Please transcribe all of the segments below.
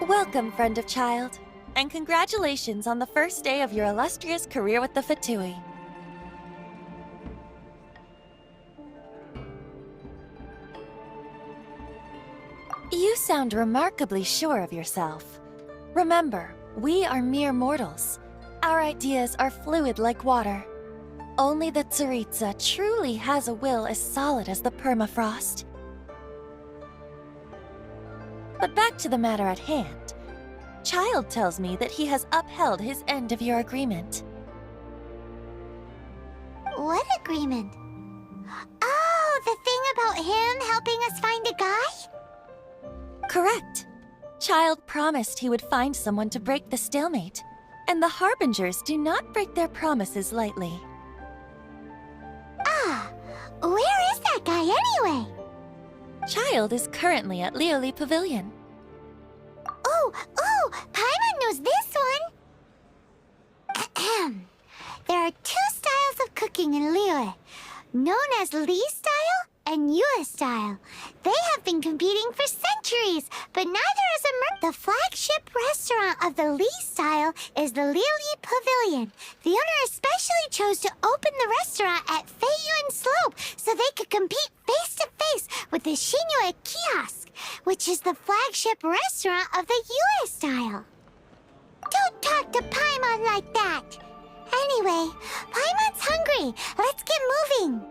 Welcome, friend of child, and congratulations on the first day of your illustrious career with the Fatui. You sound remarkably sure of yourself. Remember, we are mere mortals. Our ideas are fluid like water. Only the Tsaritsa truly has a will as solid as the permafrost. But back to the matter at hand. Child tells me that he has upheld his end of your agreement. What agreement? Oh, the thing about him helping us find a guy? Correct. Child promised he would find someone to break the stalemate, and the Harbingers do not break their promises lightly. Ah, where is that guy anyway? Child is currently at Lioli Pavilion. Oh, Paimon knows this one! Ahem. There are two styles of cooking in Liyue, known as Li style and Yue style. They have been competing for centuries, but neither has emerged. The flagship restaurant of the Li style is the Lioli Pavilion. The owner especially chose to open the restaurant at Feiyuan Slope so they could compete face-to-face with the Shinue Kiosk, which is the flagship restaurant of the Yue style. Don't talk to Paimon like that! Anyway, Paimon's hungry. Let's get moving.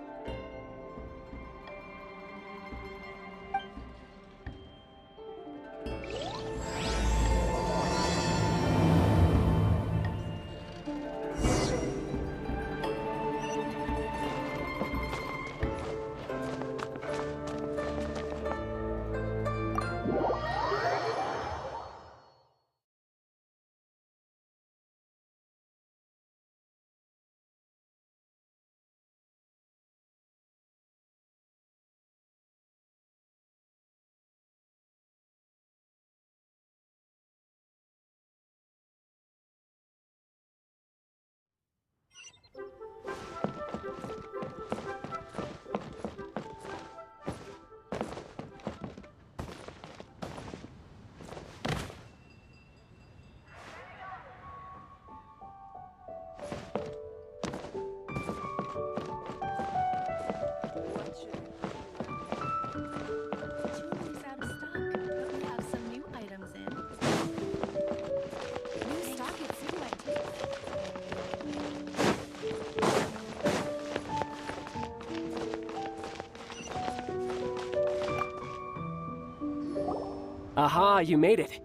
Aha, you made it.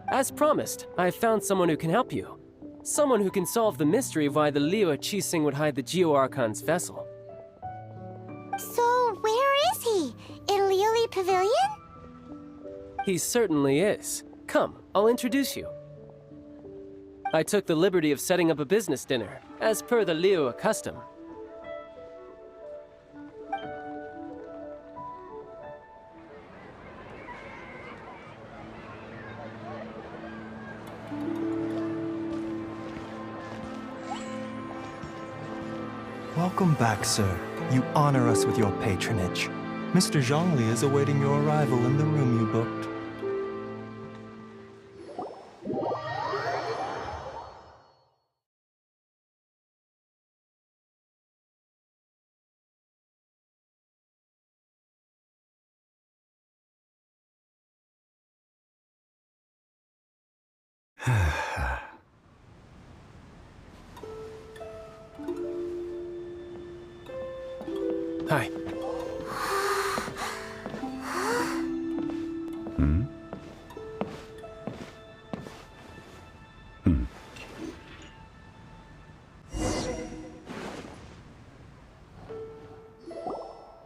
As promised, I've found someone who can help you. Someone who can solve the mystery of why the Liyue Qixing would hide the Geo-Archon's vessel. So, where is he? In Lioli Pavilion? He certainly is. Come, I'll introduce you. I took the liberty of setting up a business dinner, as per the Liyue custom. Welcome back, sir. You honor us with your patronage. Mr. Zhongli is awaiting your arrival in the room you booked. Hi.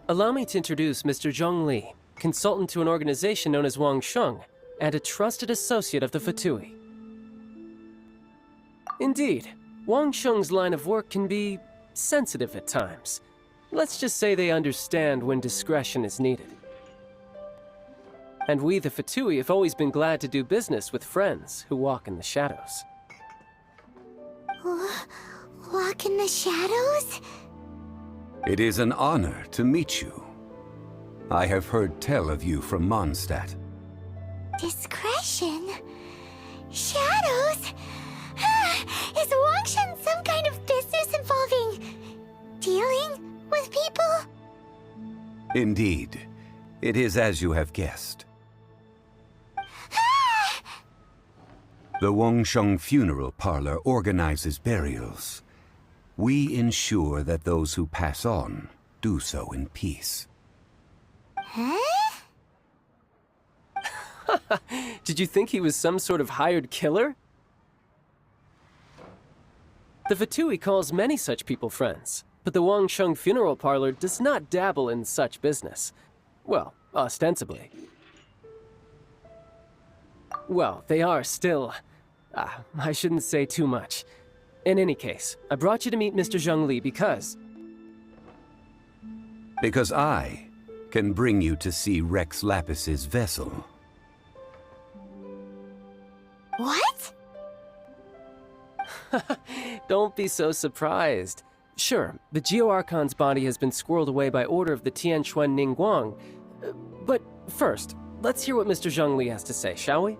Allow me to introduce Mr. Zhong Li, consultant to an organization known as Wang Sheng, and a trusted associate of the Fatui. Indeed, Wang Sheng's line of work can be sensitive at times. Let's just say they understand when discretion is needed. And we, the Fatui, have always been glad to do business with friends who walk in the shadows. Walk in the shadows? It is an honor to meet you. I have heard tell of you from Mondstadt. Discretion? Shadows? Is Wangshan some kind of business involving dealing with people? Indeed. It is as you have guessed. The Wangsheng Funeral Parlor organizes burials. We ensure that those who pass on do so in peace. Huh? Did you think he was some sort of hired killer? The Fatui calls many such people friends, but the Wangsheng Funeral Parlor does not dabble in such business. Well, ostensibly. Well, they are still... I shouldn't say too much. In any case, I brought you to meet Mr. Zhongli because... Because I can bring you to see Rex Lapis's vessel. What? Don't be so surprised. Sure, the Geo Archon's body has been squirreled away by order of the Tianquan Ningguang. But first, let's hear what Mr. Zhongli has to say, shall we?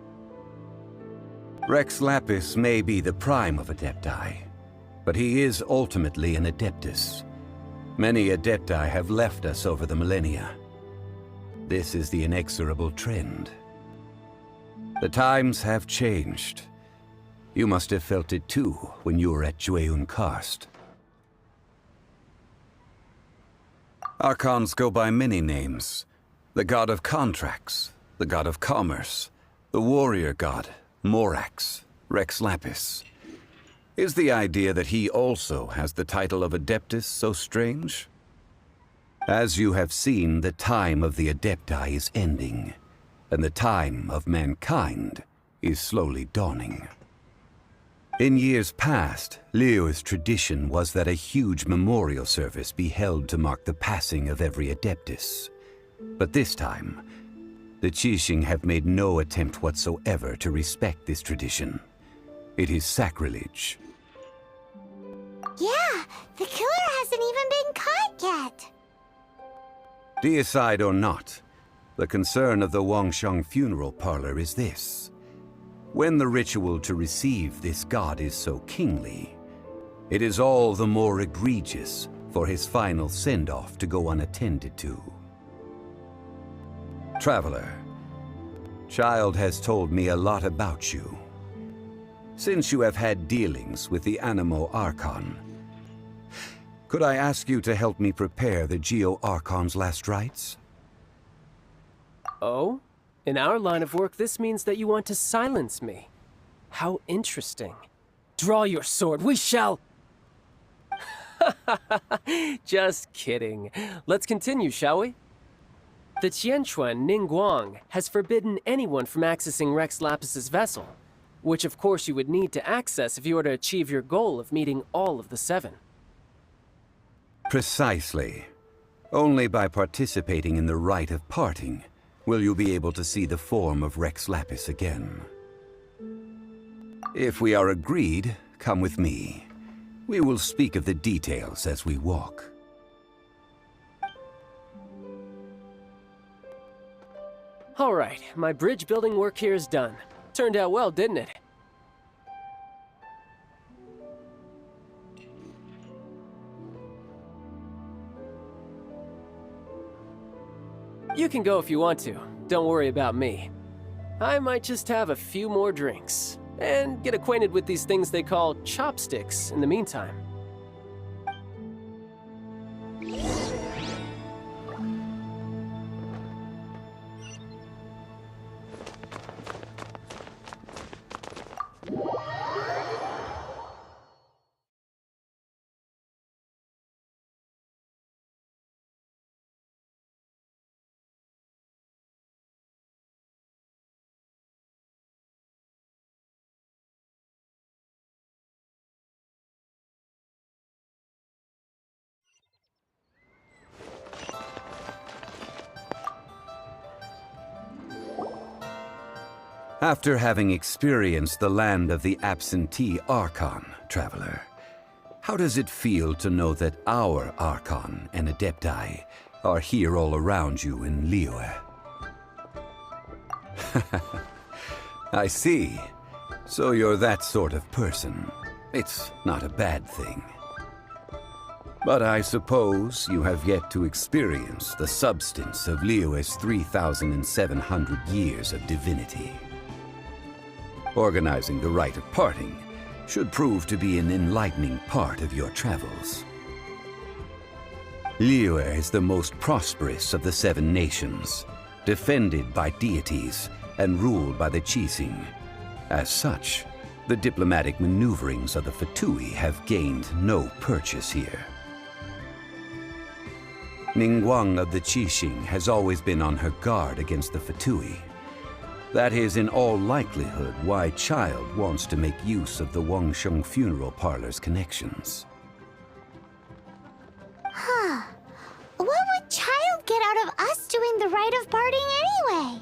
Rex Lapis may be the prime of Adepti, but he is ultimately an Adeptus. Many Adepti have left us over the millennia. This is the inexorable trend. The times have changed. You must have felt it too when you were at Jueyun Karst. Archons go by many names. The god of contracts, the god of commerce, the warrior god, Morax, Rex Lapis. Is the idea that he also has the title of Adeptus so strange? As you have seen, the time of the Adepti is ending, and the time of mankind is slowly dawning. In years past, Liyue's tradition was that a huge memorial service be held to mark the passing of every Adeptus. But this time, the Qixing have made no attempt whatsoever to respect this tradition. It is sacrilege. Yeah, the killer hasn't even been caught yet. Deicide or not, the concern of the Wangsheng Funeral Parlor is this. When the ritual to receive this god is so kingly, it is all the more egregious for his final send-off to go unattended to. Traveler, Child has told me a lot about you. Since you have had dealings with the Animo Archon, could I ask you to help me prepare the Geo Archon's last rites? Oh? In our line of work, this means that you want to silence me. How interesting. Draw your sword, we shall... Just kidding. Let's continue, shall we? The Tianquan Ningguang has forbidden anyone from accessing Rex Lapis's vessel, which of course you would need to access if you were to achieve your goal of meeting all of the 7. Precisely. Only by participating in the rite of parting will you be able to see the form of Rex Lapis again. If we are agreed, come with me. We will speak of the details as we walk. All right, my bridge building work here is done. Turned out well, didn't it? You can go if you want to. Don't worry about me. I might just have a few more drinks and get acquainted with these things they call chopsticks in the meantime. After having experienced the land of the absentee Archon, Traveler, how does it feel to know that our Archon and Adepti are here all around you in Liyue? I see. So you're that sort of person. It's not a bad thing. But I suppose you have yet to experience the substance of Liyue's 3,700 years of divinity. Organizing the rite of parting should prove to be an enlightening part of your travels. Liyue is the most prosperous of the 7 nations, defended by deities and ruled by the Qixing. As such, the diplomatic maneuverings of the Fatui have gained no purchase here. Ningguang of the Qixing has always been on her guard against the Fatui. That is in all likelihood why Child wants to make use of the Wangsheng funeral parlor's connections. Huh. What would Child get out of us doing the rite of parting anyway?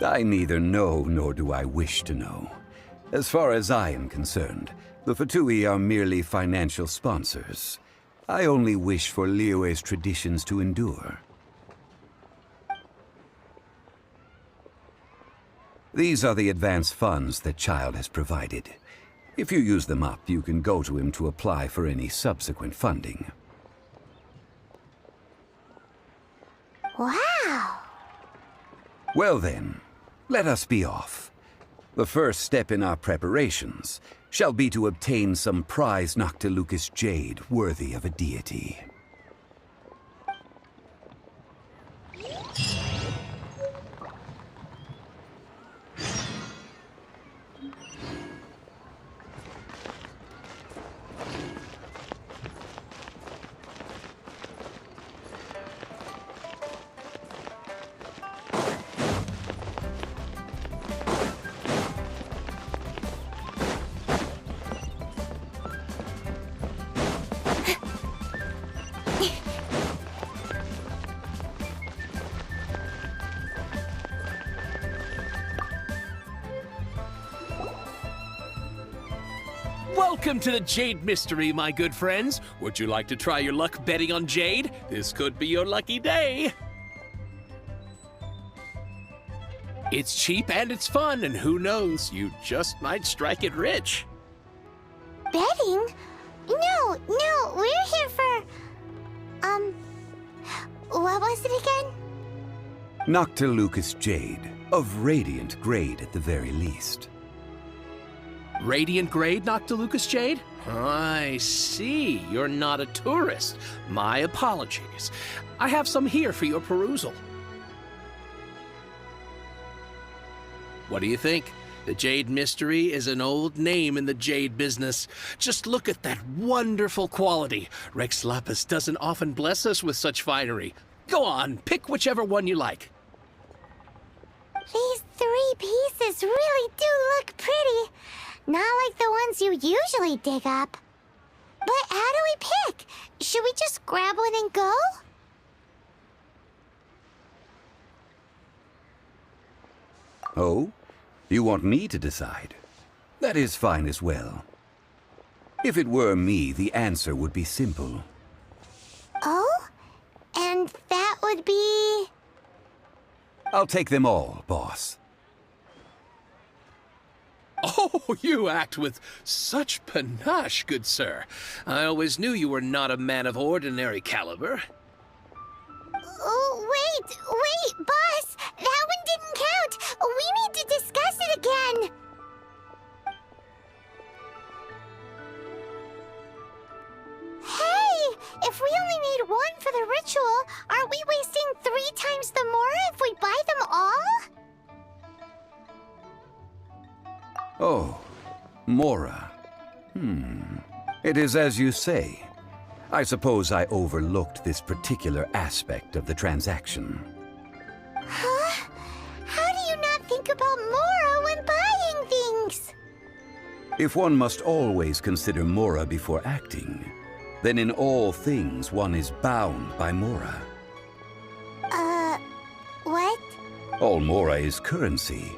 I neither know nor do I wish to know. As far as I am concerned, the Fatui are merely financial sponsors. I only wish for Liyue's traditions to endure. These are the advance funds that Child has provided. If you use them up, you can go to him to apply for any subsequent funding. Wow! Well then, let us be off. The first step in our preparations shall be to obtain some prized Noctilucous jade worthy of a deity. Welcome to the Jade Mystery, my good friends. Would you like to try your luck betting on Jade? This could be your lucky day. It's cheap and it's fun, and who knows, you just might strike it rich. Betting? No, we're here for... what was it again? Noctilucous jade, of radiant grade at the very least. Radiant grade, Noctilucous jade? I see. You're not a tourist. My apologies. I have some here for your perusal. What do you think? The Jade Mystery is an old name in the jade business. Just look at that wonderful quality. Rex Lapis doesn't often bless us with such finery. Go on, pick whichever one you like. These 3 pieces really do look pretty. Not like the ones you usually dig up. But how do we pick? Should we just grab one and go? Oh? You want me to decide? That is fine as well. If it were me, the answer would be simple. Oh? And that would be... I'll take them all, boss. Oh, you act with such panache, good sir. I always knew you were not a man of ordinary caliber. Oh, wait, boss! That one didn't count! We need to discuss it again! Hey! If we only need one for the ritual, aren't we wasting 3 times the more if we buy them all? Oh, Mora. It is as you say. I suppose I overlooked this particular aspect of the transaction. Huh? How do you not think about Mora when buying things? If one must always consider Mora before acting, then in all things one is bound by Mora. What? All Mora is currency,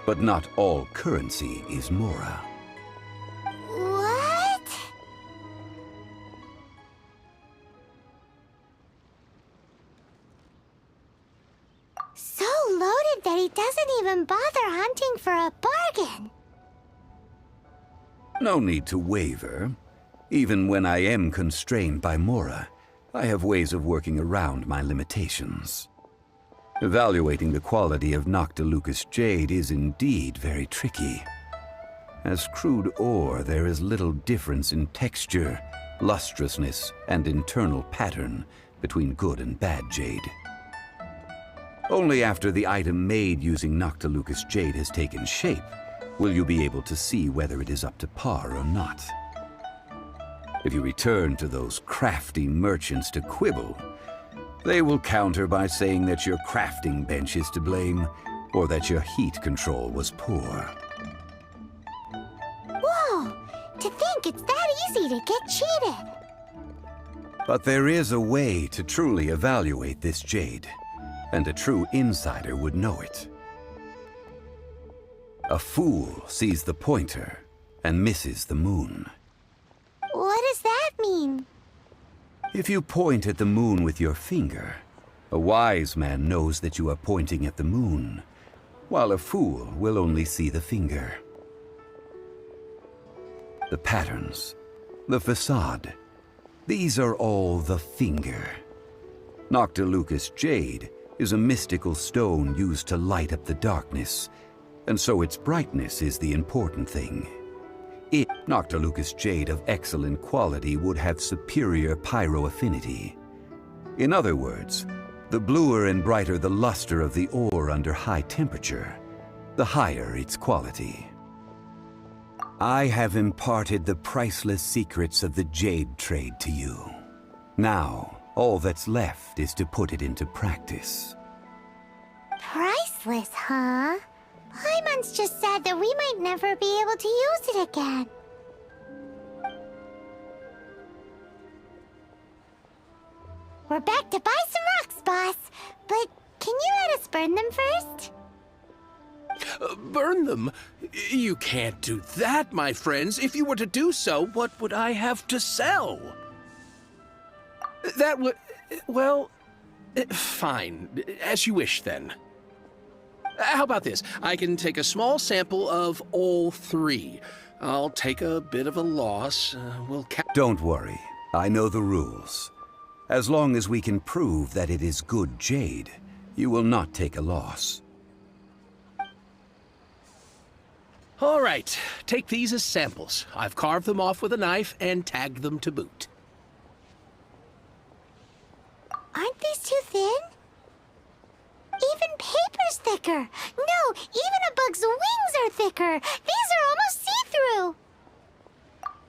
but not all currency is Mora. What? So loaded good that he doesn't even bother hunting for a bargain. No need to waver. Even when I am constrained by Mora, I have ways of working around my limitations. Evaluating the quality of Noctilucous jade is indeed very tricky. As crude ore, there is little difference in texture, lustrousness, and internal pattern between good and bad jade. Only after the item made using Noctilucous jade has taken shape will you be able to see whether it is up to par or not. If you return to those crafty merchants to quibble, they will counter by saying that your crafting bench is to blame, or that your heat control was poor. Whoa! To think it's that easy to get cheated. But there is a way to truly evaluate this jade, and a true insider would know it. A fool sees the pointer and misses the moon. What does that mean? If you point at the moon with your finger, a wise man knows that you are pointing at the moon, while a fool will only see the finger. The patterns, the facade, these are all the finger. Noctilucous jade is a mystical stone used to light up the darkness, and so its brightness is the important thing. Noctilucous jade of excellent quality would have superior pyro affinity. In other words, the bluer and brighter the luster of the ore under high temperature, the higher its quality. I have imparted the priceless secrets of the jade trade to you. Now, all that's left is to put it into practice. Priceless, huh? Paimon's just said that we might never be able to use it again. We're back to buy some rocks, boss. But can you let us burn them first? Burn them? You can't do that, my friends. If you were to do so, what would I have to sell? That would... well... fine. As you wish, then. How about this? I can take a small sample of all three. I'll take a bit of a loss. Don't worry. I know the rules. As long as we can prove that it is good jade, you will not take a loss. All right. Take these as samples. I've carved them off with a knife and tagged them to boot. Aren't these too thin? Even paper's thicker. No, even a bug's wings are thicker. These are almost see-through.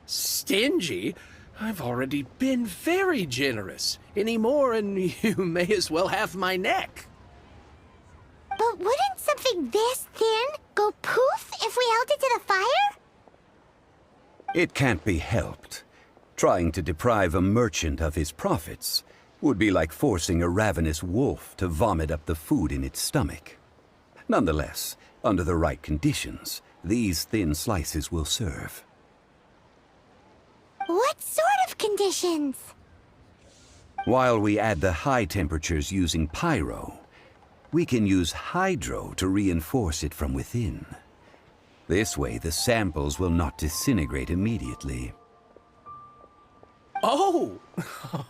Stingy? I've already been very generous. Any more and you may as well have my neck. But wouldn't something this thin go poof if we held it to the fire? It can't be helped. Trying to deprive a merchant of his profits would be like forcing a ravenous wolf to vomit up the food in its stomach. Nonetheless, under the right conditions, these thin slices will serve. What sort of conditions? While we add the high temperatures using pyro, we can use hydro to reinforce it from within. This way, the samples will not disintegrate immediately. Oh!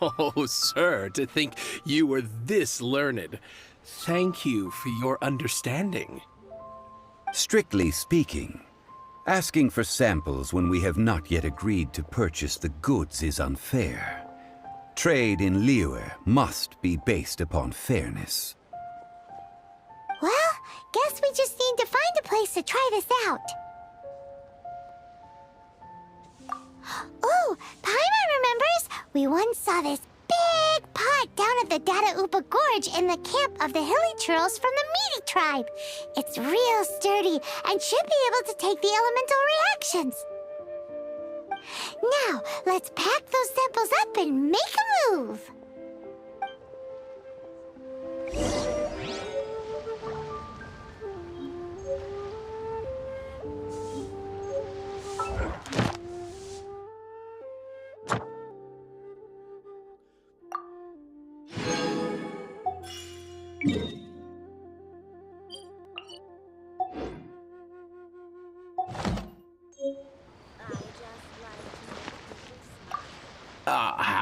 Oh, sir, to think you were this learned. Thank you for your understanding. Strictly speaking, asking for samples when we have not yet agreed to purchase the goods is unfair. Trade in Liyue must be based upon fairness. Well, guess we just need to find a place to try this out. Ooh, Paimon remembers we once saw this big pot down at the Dada Upa Gorge in the camp of the hilly churls from the Meaty tribe. It's real sturdy and should be able to take the elemental reactions. Now, let's pack those samples up and make a move.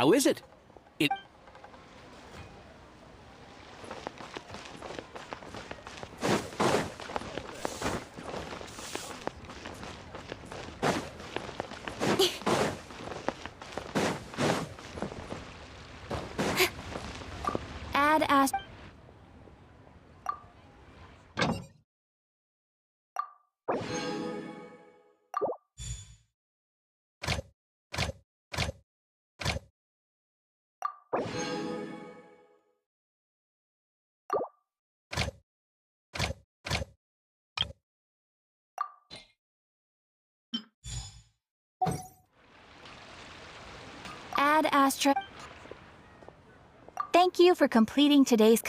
How is it? It... Add ast. Add Astra. Thank you for completing today's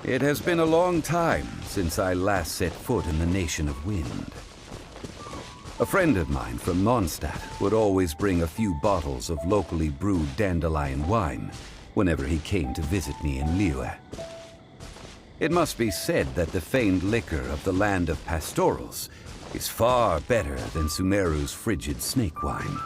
It has been a long time since I last set foot in the Nation of Wind. A friend of mine from Mondstadt would always bring a few bottles of locally brewed dandelion wine whenever he came to visit me in Liyue. It must be said that the famed liquor of the land of pastorals is far better than Sumeru's frigid snake wine.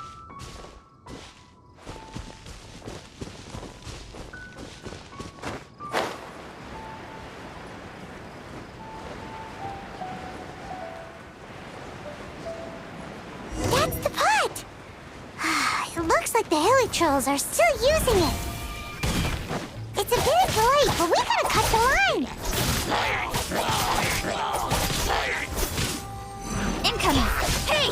That's the pot! It looks like the hilly trolls are still using it. It's a bit late, but we gotta cut the line. Incoming! Hey!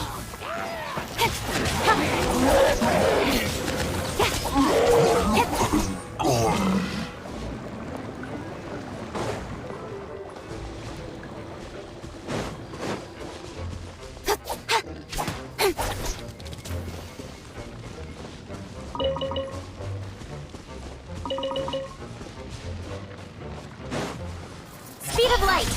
Speed of light!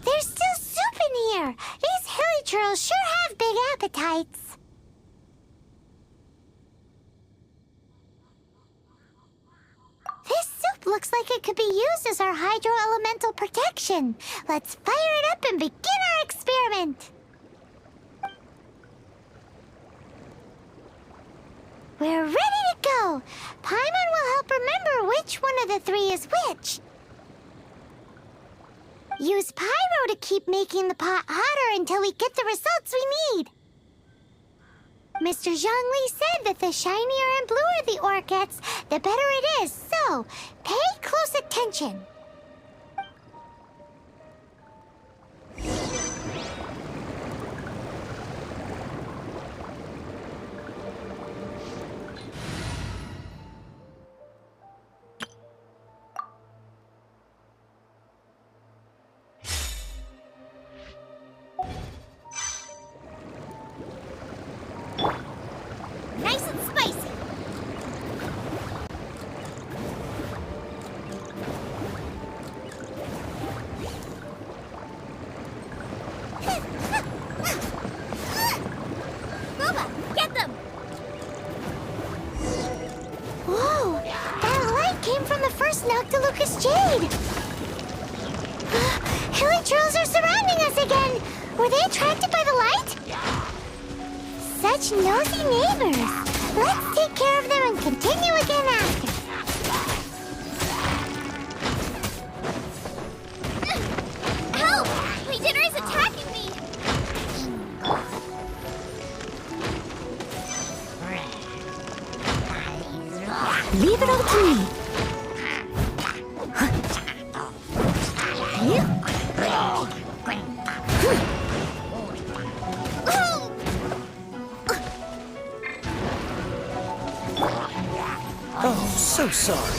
There's still soup in here! These hilly trolls sure have big appetites. This soup looks like it could be used as our hydro-elemental protection. Let's fire it up and begin our experiment. We're ready to go. Paimon will help remember which one of the three is which. Use pyro to keep making the pot hotter until we get the results we need. Mr. Zhongli said that the shinier and bluer the ore gets, the better it is, so pay close attention. Nice and spicy. Boba, get them! Whoa! That light came from the first Noctilucous Jade! Hilly trolls are surrounding us again! Were they attracted by the light? Such nosy neighbors! Let's take care of them and continue again after. Help! My dinner is attacking me! Leave it all to me. Oh, so sorry.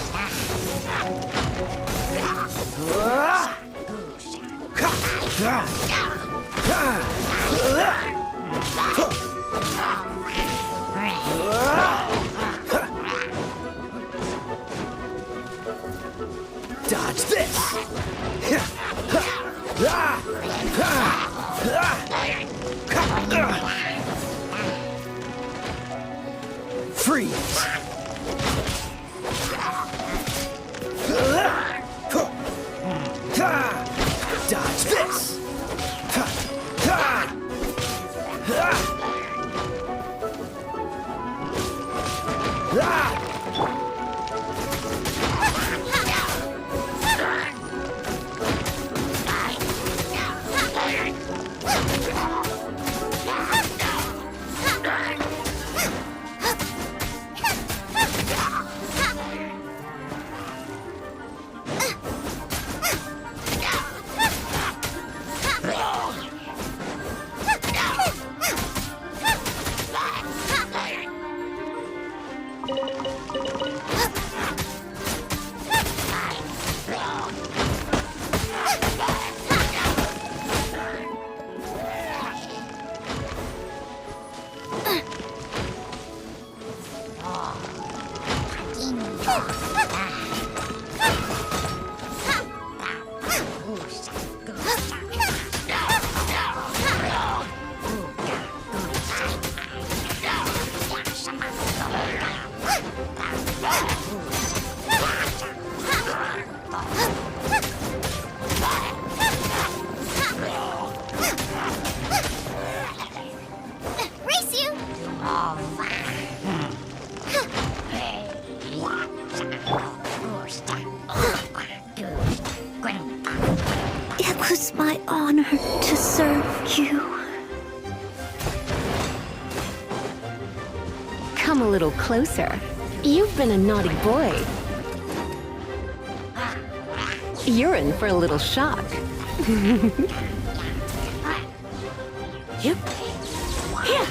Dodge this! Freeze! Dodge this! Race you! It was my honor to serve you. Come a little closer. You've been a naughty boy. You're in for a little shock. Yep. Here.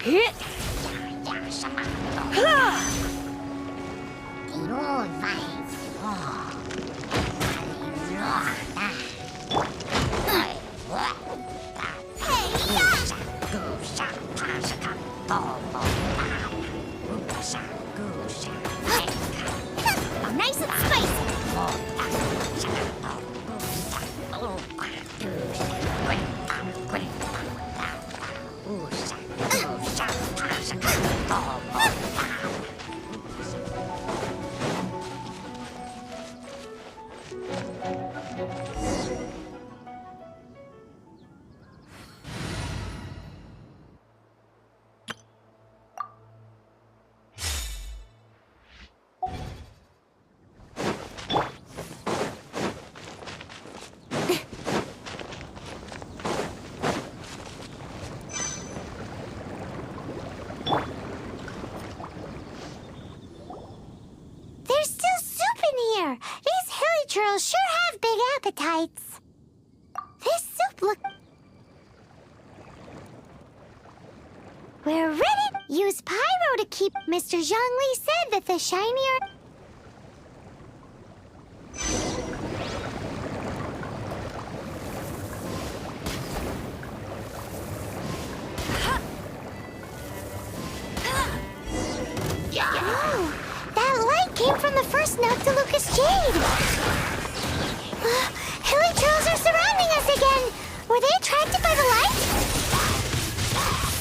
Hit. Nice and spicy. There's still soup in here. These hilly churls sure have big appetites. This soup look... We're ready. Use pyro to keep... Mr. Zhongli said that the shinier... Oh, that light came from the first Noctilucous Jade. Hilly trolls are surrounding us again. Were they attracted by the light?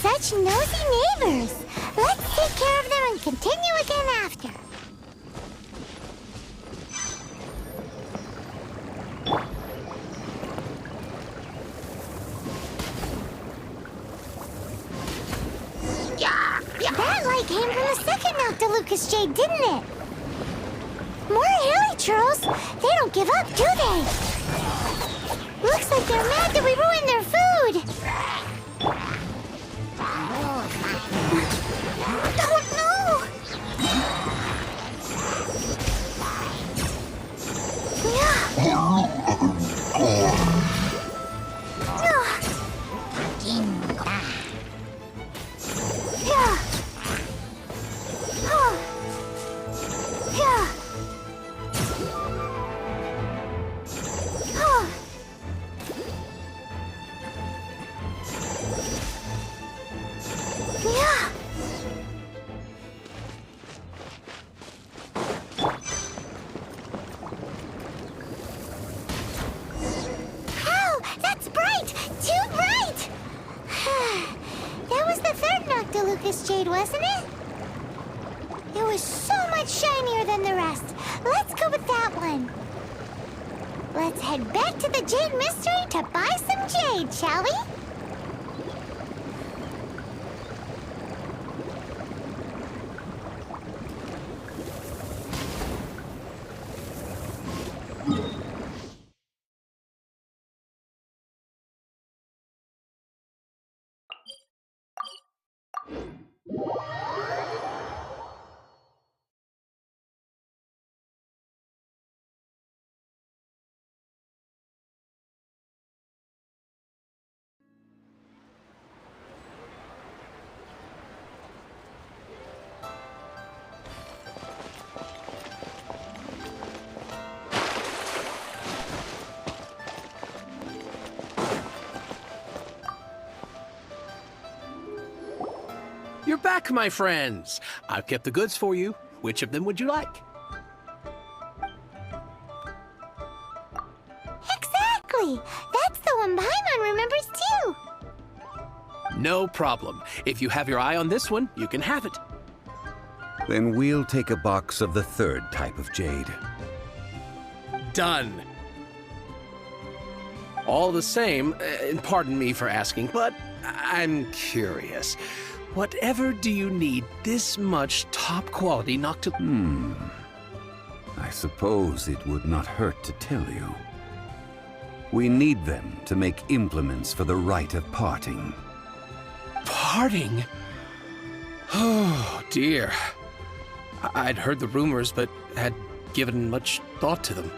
Such nosy neighbors. Let's take care of them and continue again after. That light came from the second Noctilucous Jade, didn't it? More hilly trolls. They don't give up, do they? Looks like they're mad that we ruined their food. Lucas jade, wasn't it? It was so much shinier than the rest. Let's go with that one. Let's head back to the Jade Mystery to buy some jade, shall we? You're back, my friends. I've kept the goods for you. Which of them would you like? Exactly! That's the one Paimon remembers too! No problem. If you have your eye on this one, you can have it. Then we'll take a box of the third type of jade. Done. All the same, and pardon me for asking, but I'm curious. Whatever do you need this much top-quality I suppose it would not hurt to tell you. We need them to make implements for the rite of parting. Parting? Oh, dear. I'd heard the rumors, but had given much thought to them.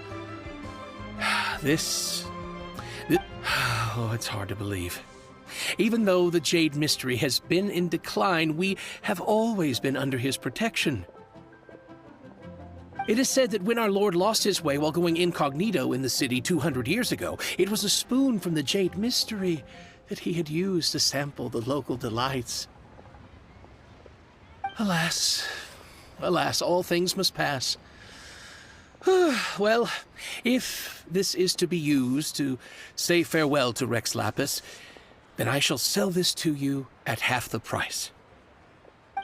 This... Oh, it's hard to believe. Even though the Jade Mystery has been in decline, we have always been under his protection. It is said that when our Lord lost his way while going incognito in the city 200 years ago, it was a spoon from the Jade Mystery that he had used to sample the local delights. Alas, alas, all things must pass. Well, if this is to be used to say farewell to Rex Lapis, then I shall sell this to you at half the price.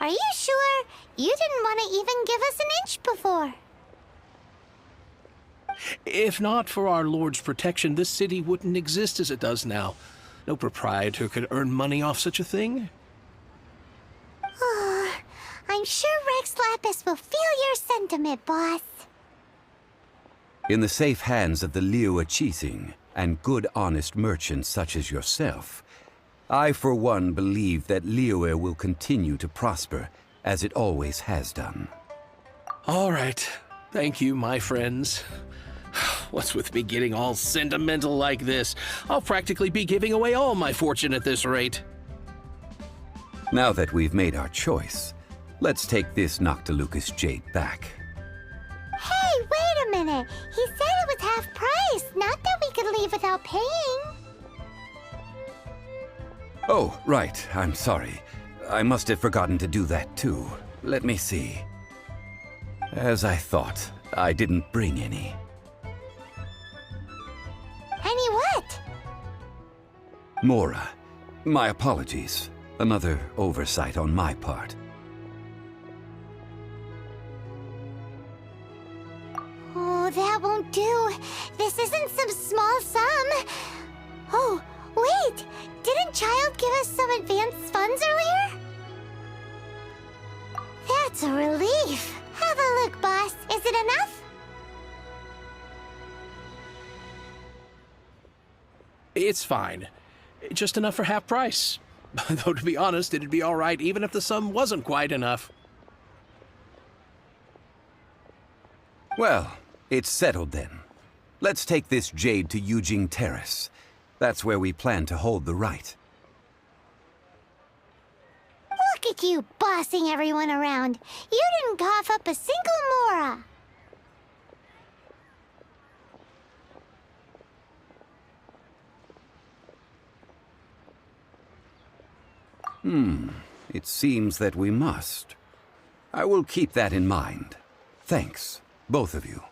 Are you sure? You didn't want to even give us an inch before. If not for our Lord's protection, this city wouldn't exist as it does now. No proprietor could earn money off such a thing. I'm sure Rex Lapis will feel your sentiment, boss. In the safe hands of the Liyue Qixing and good honest merchants such as yourself, I for one believe that Liyue will continue to prosper as it always has done. All right. Thank you, my friends. What's with me getting all sentimental like this? I'll practically be giving away all my fortune at this rate. Now that we've made our choice, let's take this Noctilucous jade back. Hey, wait a minute. He said it was half price, not that we could leave without paying. Oh, right. I'm sorry. I must have forgotten to do that too. Let me see. As I thought, I didn't bring any. Any what? Mora, my apologies. Another oversight on my part. Oh, that won't do. This isn't some small sum. Oh, wait! Didn't Child give us some advanced funds earlier? That's a relief. Have a look, boss. Is it enough? It's fine. Just enough for half price. Though, to be honest, it'd be all right even if the sum wasn't quite enough. Well, it's settled then. Let's take this jade to Yujing Terrace. That's where we plan to hold the rite. Look at you bossing everyone around. You didn't cough up a single Mora. It seems that we must. I will keep that in mind. Thanks, both of you.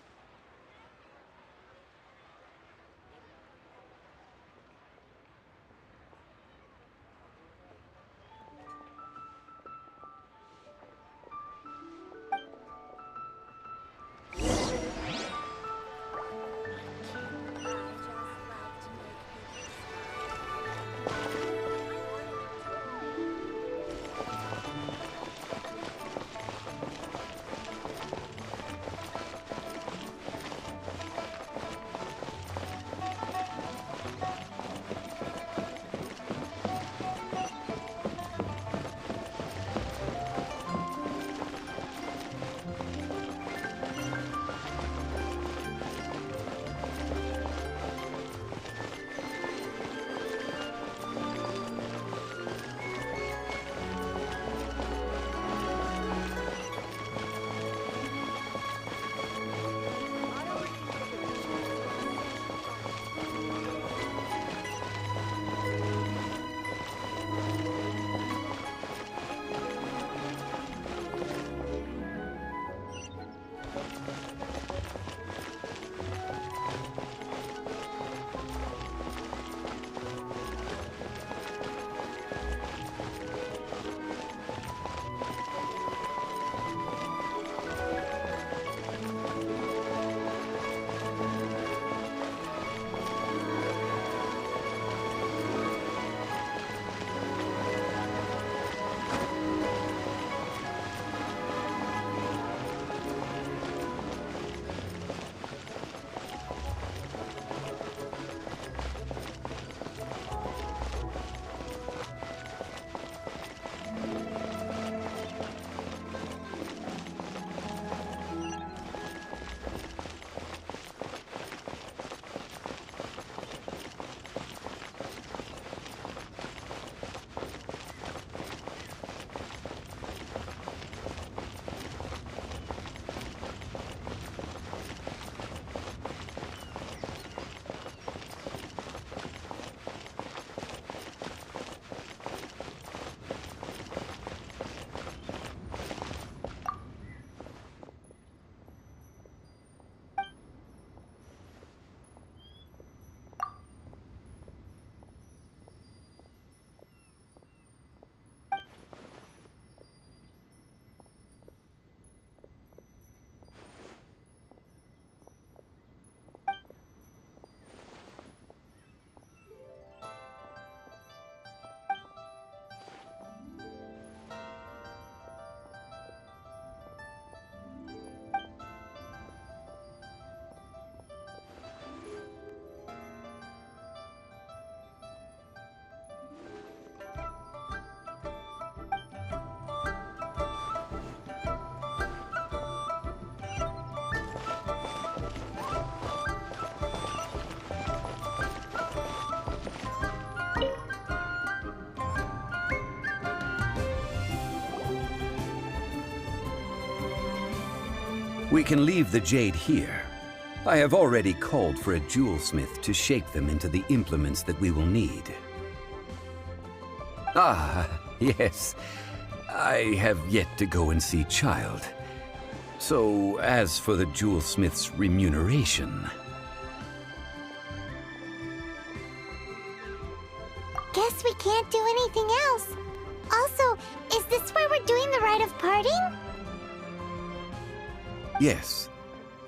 We can leave the jade here. I have already called for a jewelsmith to shape them into the implements that we will need. Ah, yes. I have yet to go and see Child. So, as for the jewelsmith's remuneration... Guess we can't do anything else. Also, is this where we're doing the rite of parting? Yes.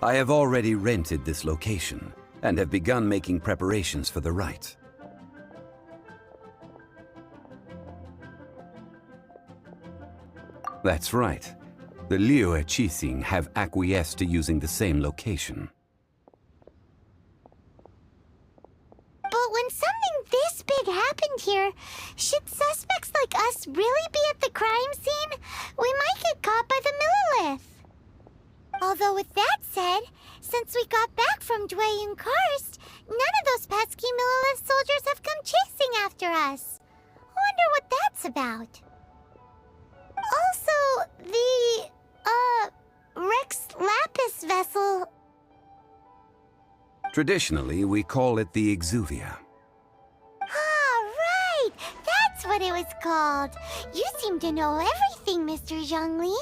I have already rented this location, and have begun making preparations for the rite. That's right. The Liyue Qixing have acquiesced to using the same location. But when something this big happened here, should suspects like us really be at the crime scene? We might get caught by the Millilith. Although with that said, since we got back from Dway and Karst, none of those pesky Millilith soldiers have come chasing after us. Wonder what that's about. Also, the, Rex Lapis vessel... Traditionally, we call it the Exuvia. Ah, right! That's what it was called. You seem to know everything, Mr. Zhongli.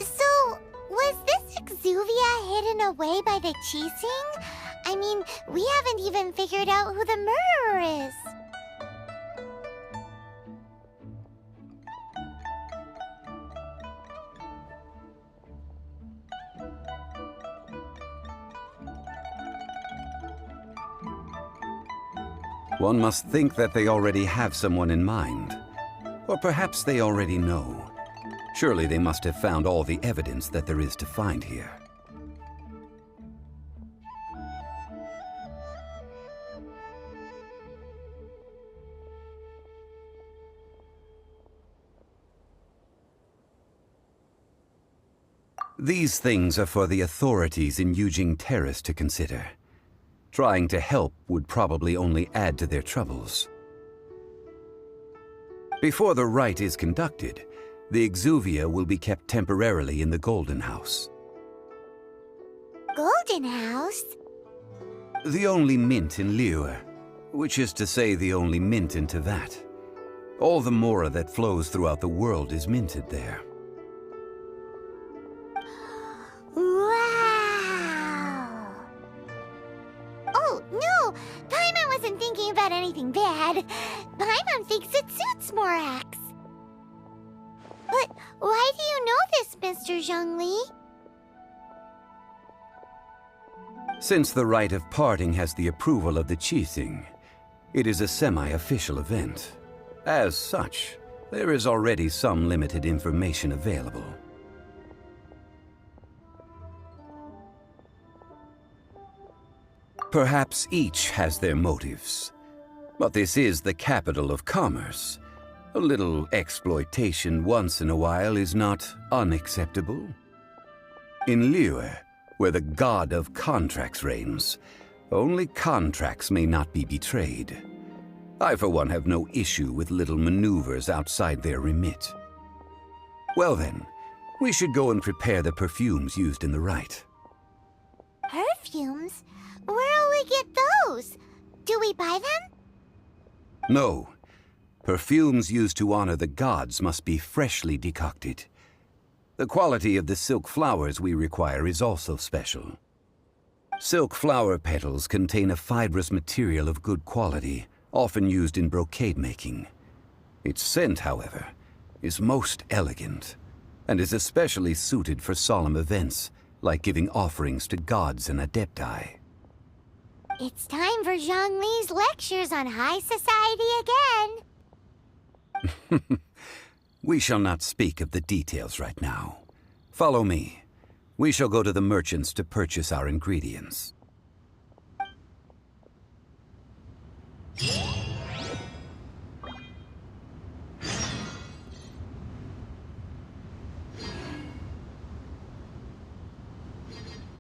So, was this Exuvia hidden away by the Qixing? I mean, we haven't even figured out who the murderer is. One must think that they already have someone in mind. Or perhaps they already know. Surely they must have found all the evidence that there is to find here. These things are for the authorities in Yujing Terrace to consider. Trying to help would probably only add to their troubles. Before the rite is conducted, the Exuvia will be kept temporarily in the Golden House. Golden House? The only mint in Liyue, which is to say the only mint in Teyvat. All the mora that flows throughout the world is minted there. Wow! Oh, no! Paimon wasn't thinking about anything bad. Paimon thinks it suits Morax. But why do you know this, Mr. Zhongli? Since the rite of parting has the approval of the Qixing, it is a semi-official event. As such, there is already some limited information available. Perhaps each has their motives, but this is the capital of commerce. A little exploitation once in a while is not unacceptable. In Liyue, where the god of contracts reigns, only contracts may not be betrayed. I, for one, have no issue with little maneuvers outside their remit. Well then, we should go and prepare the perfumes used in the rite. Perfumes? Where'll we get those? Do we buy them? No. Perfumes used to honor the gods must be freshly decocted. The quality of the silk flowers we require is also special. Silk flower petals contain a fibrous material of good quality, often used in brocade making. Its scent, however, is most elegant, and is especially suited for solemn events, like giving offerings to gods and adepti. It's time for Zhongli's lectures on high society again. We shall not speak of the details right now. Follow me. We shall go to the merchants to purchase our ingredients.